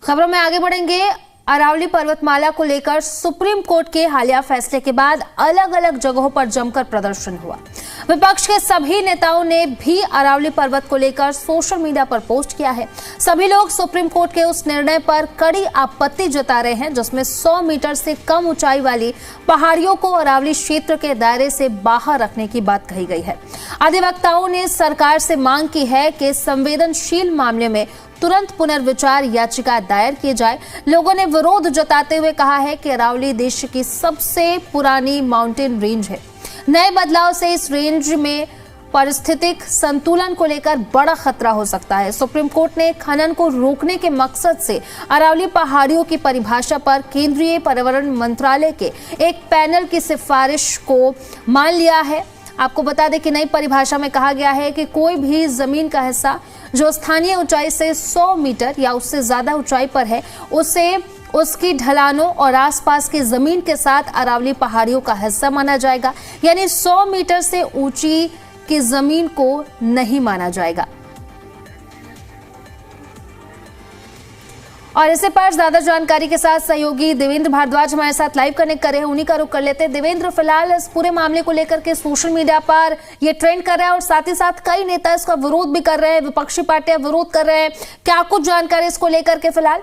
खबरों में आगे बढ़ेंगे। अरावली पर्वतमाला को लेकर सुप्रीम कोर्ट के हालिया फैसले के बाद अलग अलग जगहों पर जमकर प्रदर्शन हुआ। विपक्ष के सभी नेताओं ने भी अरावली पर्वत को लेकर सोशल मीडिया पर पोस्ट किया है। सभी लोग सुप्रीम कोर्ट के उस निर्णय पर कड़ी आपत्ति जता रहे हैं जिसमें 100 मीटर से कम ऊंचाई वाली पहाड़ियों को अरावली क्षेत्र के दायरे से बाहर रखने की बात कही गई है। अधिवक्ताओं ने सरकार से मांग की है कि संवेदनशील मामले में तुरंत पुनर्विचार याचिका दायर की जाए। लोगों ने विरोध जताते हुए कहा है कि अरावली देश की सबसे पुरानी माउंटेन रेंज है। नए बदलाव से इस रेंज में पारिस्थितिक संतुलन को लेकर बड़ा खतरा हो सकता है। सुप्रीम कोर्ट ने खनन को रोकने के मकसद से अरावली पहाड़ियों की परिभाषा पर केंद्रीय पर्यावरण मंत्रालय के एक पैनल की सिफारिश को मान लिया है। आपको बता दें कि नई परिभाषा में कहा गया है कि कोई भी जमीन का हिस्सा जो स्थानीय ऊंचाई से 100 मीटर या उससे ज्यादा ऊंचाई पर है उसे उसकी ढलानों और आसपास की जमीन के साथ अरावली पहाड़ियों का हिस्सा माना जाएगा। यानी 100 मीटर से ऊंची की जमीन को नहीं माना जाएगा। और इसी पर ज्यादा जानकारी के साथ सहयोगी देवेंद्र भारद्वाज हमारे साथ लाइव कनेक्ट कर रहे हैं, उन्हीं का रुख कर लेते हैं। देवेंद्र, फिलहाल इस पूरे मामले को लेकर के सोशल मीडिया पर ये ट्रेंड कर रहा है और साथ ही साथ कई नेता इसका विरोध भी कर रहे हैं, विपक्षी पार्टियां विरोध कर रहे हैं। क्या कुछ जानकारी इसको लेकर के फिलहाल?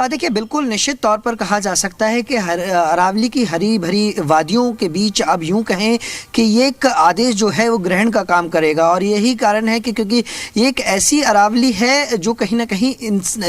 देखिए, बिल्कुल निश्चित तौर पर कहा जा सकता है कि अरावली की हरी भरी वादियों के बीच अब यूं कहें कि ये एक आदेश जो है वो ग्रहण का काम करेगा। और यही कारण है कि क्योंकि ये एक ऐसी अरावली है जो कहीं ना कहीं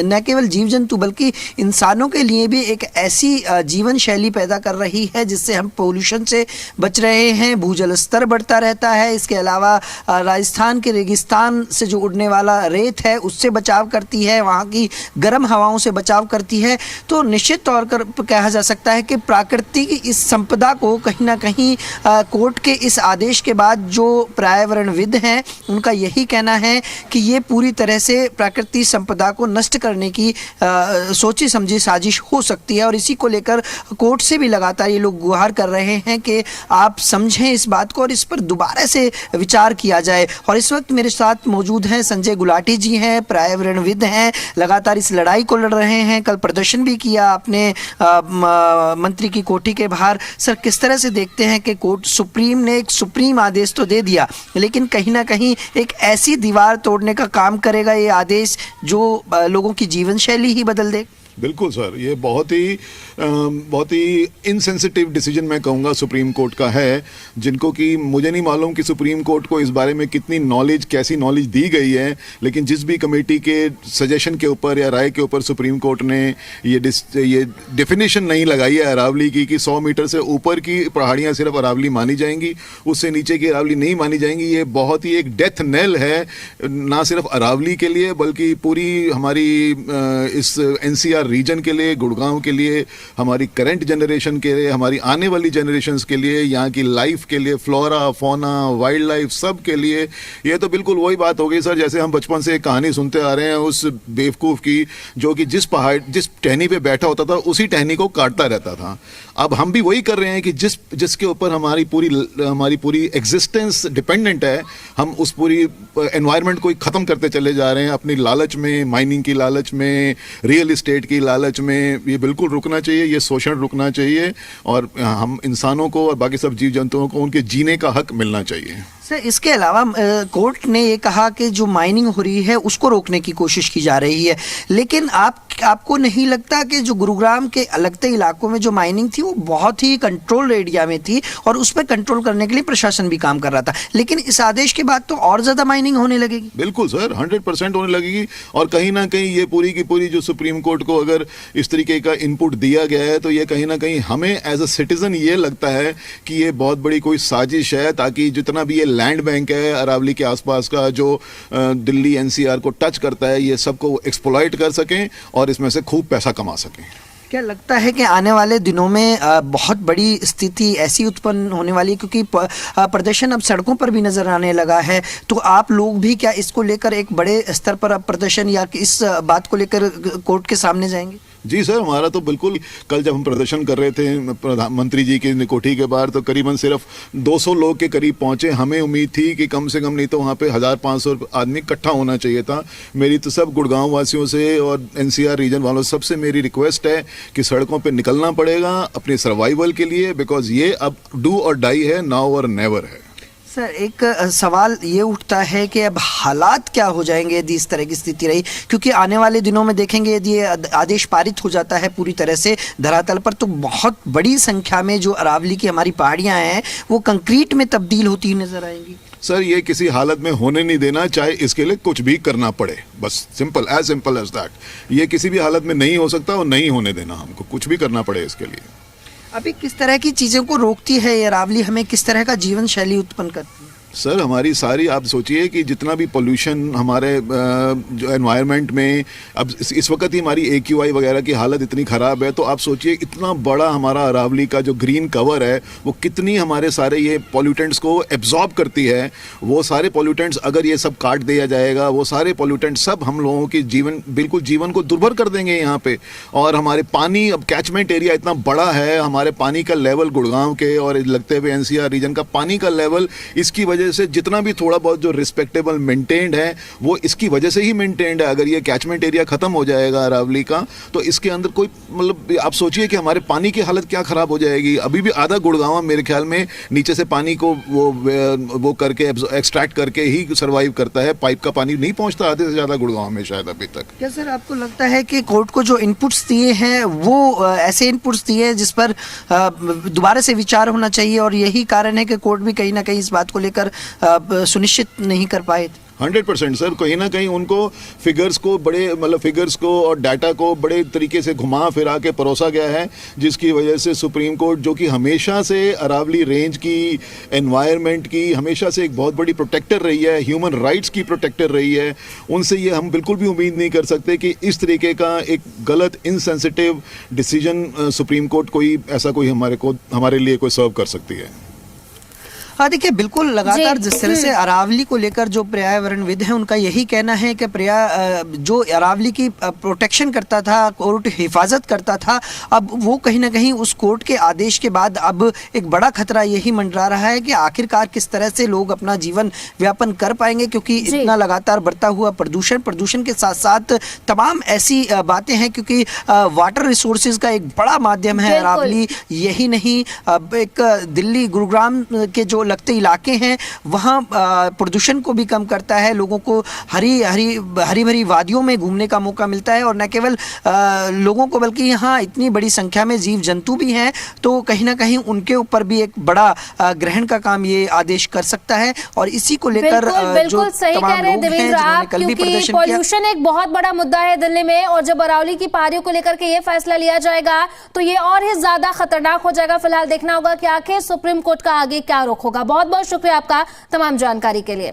न केवल जीव जंतु बल्कि इंसानों के लिए भी एक ऐसी जीवन शैली पैदा कर रही है जिससे हम पोल्यूशन से बच रहे हैं, भूजल स्तर बढ़ता रहता है। इसके अलावा राजस्थान के रेगिस्तान से जो उड़ने वाला रेत है उससे बचाव करती है, वहाँ की गर्म हवाओं से बचाव करती है। तो निश्चित तौर पर कहा जा सकता है कि प्रकृति की इस संपदा को कहीं ना कहीं कोर्ट के इस आदेश के बाद जो पर्यावरणविद हैं उनका यही कहना है कि ये पूरी तरह से प्रकृति संपदा को नष्ट करने की सोची समझी साजिश हो सकती है। और इसी को लेकर कोर्ट से भी लगातार ये लोग गुहार कर रहे हैं कि आप समझें इस बात को और इस पर दोबारा से विचार किया जाए। और इस वक्त मेरे साथ मौजूद हैं संजय गुलाटी जी हैं, पर्यावरणविद हैं, लगातार इस लड़ाई को लड़ रहे हैं। कल प्रदर्शन भी किया आपने मंत्री की कोठी के बाहर। सर, किस तरह से देखते हैं कि कोर्ट सुप्रीम ने एक सुप्रीम आदेश तो दे दिया लेकिन कहीं ना कहीं एक ऐसी दीवार तोड़ने का काम करेगा ये आदेश जो लोगों की जीवन शैली ही बदल दे? बिल्कुल सर, ये बहुत ही इनसेंसिटिव डिसीजन मैं कहूँगा सुप्रीम कोर्ट का है, जिनको कि मुझे नहीं मालूम कि सुप्रीम कोर्ट को इस बारे में कितनी नॉलेज, कैसी नॉलेज दी गई है। लेकिन जिस भी कमेटी के सजेशन के ऊपर या राय के ऊपर सुप्रीम कोर्ट ने ये डेफिनेशन नहीं लगाई है अरावली की कि 100 मीटर से ऊपर की पहाड़ियाँ सिर्फ अरावली मानी जाएंगी, उससे नीचे की अरावली नहीं मानी जाएंगी। ये बहुत ही एक डेथ नेल है, ना सिर्फ अरावली के लिए बल्कि पूरी हमारी इस NCR रीजन के लिए, गुड़गांव के लिए, हमारी करंट जनरेशन के लिए, हमारी आने वाली जनरेशन्स के लिए, यहाँ की लाइफ के लिए, फ्लोरा फौना वाइल्ड लाइफ सब के लिए। ये तो बिल्कुल वही बात हो गई सर, जैसे हम बचपन से एक कहानी सुनते आ रहे हैं उस बेवकूफ़ की जो कि जिस टहनी पे बैठा होता था उसी टहनी को काटता रहता था। अब हम भी वही कर रहे हैं कि जिसके ऊपर हमारी पूरी एग्जिस्टेंस डिपेंडेंट है, हम उस पूरी एनवायरनमेंट को ख़त्म करते चले जा रहे हैं अपनी लालच में, माइनिंग की लालच में, रियल इस्टेट की लालच में। ये बिल्कुल रुकना चाहिए, ये शोषण रुकना चाहिए और हम इंसानों को और बाकी सब जीव जंतुओं को उनके जीने का हक मिलना चाहिए। सर, इसके अलावा कोर्ट ने ये कहा कि जो माइनिंग हो रही है उसको रोकने की कोशिश की जा रही है, लेकिन आपको नहीं लगता कि जो गुरुग्राम के अलगते इलाकों में जो माइनिंग थी वो बहुत ही कंट्रोल एरिया में थी और उस पर कंट्रोल करने के लिए प्रशासन भी काम कर रहा था, लेकिन इस आदेश के बाद तो और ज़्यादा माइनिंग होने लगेगी? बिल्कुल सर, 100% होने लगेगी। और कहीं ना कहीं ये पूरी की पूरी जो सुप्रीम कोर्ट को अगर इस तरीके का इनपुट दिया गया है तो ये कहीं ना कहीं हमें एज अ सिटीजन ये लगता है कि ये बहुत बड़ी कोई साजिश है ताकि जितना भी ये लैंड बैंक है अरावली के आसपास का जो दिल्ली NCR को टच करता है, ये सबको एक्सप्लॉइट कर सकें और इसमें से खूब पैसा कमा सकें। क्या लगता है कि आने वाले दिनों में बहुत बड़ी स्थिति ऐसी उत्पन्न होने वाली है, क्योंकि प्रदर्शन अब सड़कों पर भी नजर आने लगा है, तो आप लोग भी क्या इसको लेकर एक बड़े स्तर पर अब प्रदर्शन या इस बात को लेकर कोर्ट के सामने जाएंगे? जी सर, हमारा तो बिल्कुल, कल जब हम प्रदर्शन कर रहे थे प्रधानमंत्री जी की कोठी के बाहर, तो करीबन सिर्फ 200 लोग के करीब पहुंचे। हमें उम्मीद थी कि कम से कम नहीं तो वहां पे 1500 आदमी इकट्ठा होना चाहिए था। मेरी तो सब गुड़गांव वासियों से और एनसीआर रीजन वालों सबसे मेरी रिक्वेस्ट है कि सड़कों पे निकलना पड़ेगा अपने सर्वाइवल के लिए, बिकॉज ये अब डू और डाई है, नाउ और नेवर है। सर, एक सवाल ये उठता है कि अब हालात क्या हो जाएंगे यदि इस तरह की स्थिति रही, क्योंकि आने वाले दिनों में देखेंगे यदि ये आदेश पारित हो जाता है पूरी तरह से धरातल पर, तो बहुत बड़ी संख्या में जो अरावली की हमारी पहाड़ियां हैं वो कंक्रीट में तब्दील होती नजर आएंगी। सर, ये किसी हालत में होने नहीं देना, चाहे इसके लिए कुछ भी करना पड़े, बस सिंपल एज दैट। ये किसी भी हालत में नहीं हो सकता और नहीं होने देना, हमको कुछ भी करना पड़े इसके लिए। अभी किस तरह की चीज़ों को रोकती है ये अरावली, हमें किस तरह का जीवन शैली उत्पन्न करती है? सर, हमारी सारी, आप सोचिए कि जितना भी पोल्यूशन हमारे जो एनवायरनमेंट में, अब इस वक्त ही हमारी AQI वगैरह की हालत इतनी ख़राब है, तो आप सोचिए इतना बड़ा हमारा अरावली का जो ग्रीन कवर है वो कितनी हमारे सारे ये पॉल्यूटेंट्स को एब्जॉर्ब करती है। वो सारे पॉल्यूटेंट्स अगर ये सब काट दिया जाएगा, वो सारे पॉल्यूटेंट्स सब हम लोगों की बिल्कुल जीवन को दुर्भर कर देंगे यहाँ पे। और हमारे पानी, अब कैचमेंट एरिया इतना बड़ा है, हमारे पानी का लेवल गुड़गांव के और लगते हुए NCR रीजन का पानी का लेवल, इसकी वजह से जितना भी थोड़ा बहुत जो रिस्पेक्टेबल मेंटेन्ड है वो इसकी वजह से ही मेंटेन्ड है। अगर ये कैचमेंट एरिया खत्म हो जाएगा अरावली का, तो इसके अंदर कोई, मतलब आप सोचिए कि हमारे पानी की हालत क्या खराब हो जाएगी। अभी भी आधा गुड़गांव मेरे ख्याल में नीचे से पानी को वो करके एक्सट्रैक्ट करके ही सर्वाइव करता है, पाइप का पानी नहीं पहुंचता आधे से ज्यादा गुड़गांव में शायद अभी तक। क्या सर आपको लगता है कि कोर्ट को जो इनपुट्स दिए हैं वो ऐसे इनपुट्स दिए हैं जिस पर दोबारा से विचार होना चाहिए, और यही कारण है कि कोर्ट भी कहीं ना कहीं इस बात को लेकर सुनिश्चित नहीं कर पाए? 100% सर, कहीं ना कहीं उनको फिगर्स को फिगर्स को और डाटा को बड़े तरीके से घुमा फिरा के परोसा गया है, जिसकी वजह से सुप्रीम कोर्ट, जो कि हमेशा से अरावली रेंज की, एनवायरनमेंट की हमेशा से एक बहुत बड़ी प्रोटेक्टर रही है, ह्यूमन राइट्स की प्रोटेक्टर रही है, उनसे ये हम बिल्कुल भी उम्मीद नहीं कर सकते कि इस तरीके का एक गलत इनसेंसिटिव डिसीजन सुप्रीम कोर्ट कोई ऐसा कोई हमारे लिए कोई सर्व कर सकती है। हाँ, देखिए, बिल्कुल लगातार जिस तरह से अरावली को लेकर जो पर्यावरणविद हैं उनका यही कहना है कि जो अरावली की प्रोटेक्शन करता था, कोर्ट हिफाजत करता था, अब वो कहीं ना कहीं उस कोर्ट के आदेश के बाद अब एक बड़ा खतरा यही मंडरा रहा है कि आखिरकार किस तरह से लोग अपना जीवन व्यापन कर पाएंगे, क्योंकि इतना लगातार बढ़ता हुआ प्रदूषण के साथ साथ तमाम ऐसी बातें हैं, क्योंकि वाटर रिसोर्सेज का एक बड़ा माध्यम है अरावली। यही नहीं, अब एक दिल्ली गुरुग्राम के जो लगते इलाके हैं वहाँ प्रदूषण को भी कम करता है, लोगों को हरी भरी वादियों में घूमने का मौका मिलता है, और न केवल लोगों को बल्कि यहाँ इतनी बड़ी संख्या में जीव जंतु भी हैं, तो कहीं ना कहीं उनके ऊपर भी एक बड़ा ग्रहण का काम ये आदेश कर सकता है। और इसी को लेकर बिल्कुल सही कह रहे हैं देवेंद्र आप, क्योंकि पॉल्यूशन एक बहुत बड़ा मुद्दा है दिल्ली में, और जब अरावली की पहाड़ियों को लेकर के ये फैसला लिया जाएगा तो ये और ही ज्यादा खतरनाक हो जाएगा। फिलहाल देखना होगा कि आखिर सुप्रीम कोर्ट का आगे क्या रुख होगा। बहुत बहुत शुक्रिया आपका तमाम जानकारी के लिए।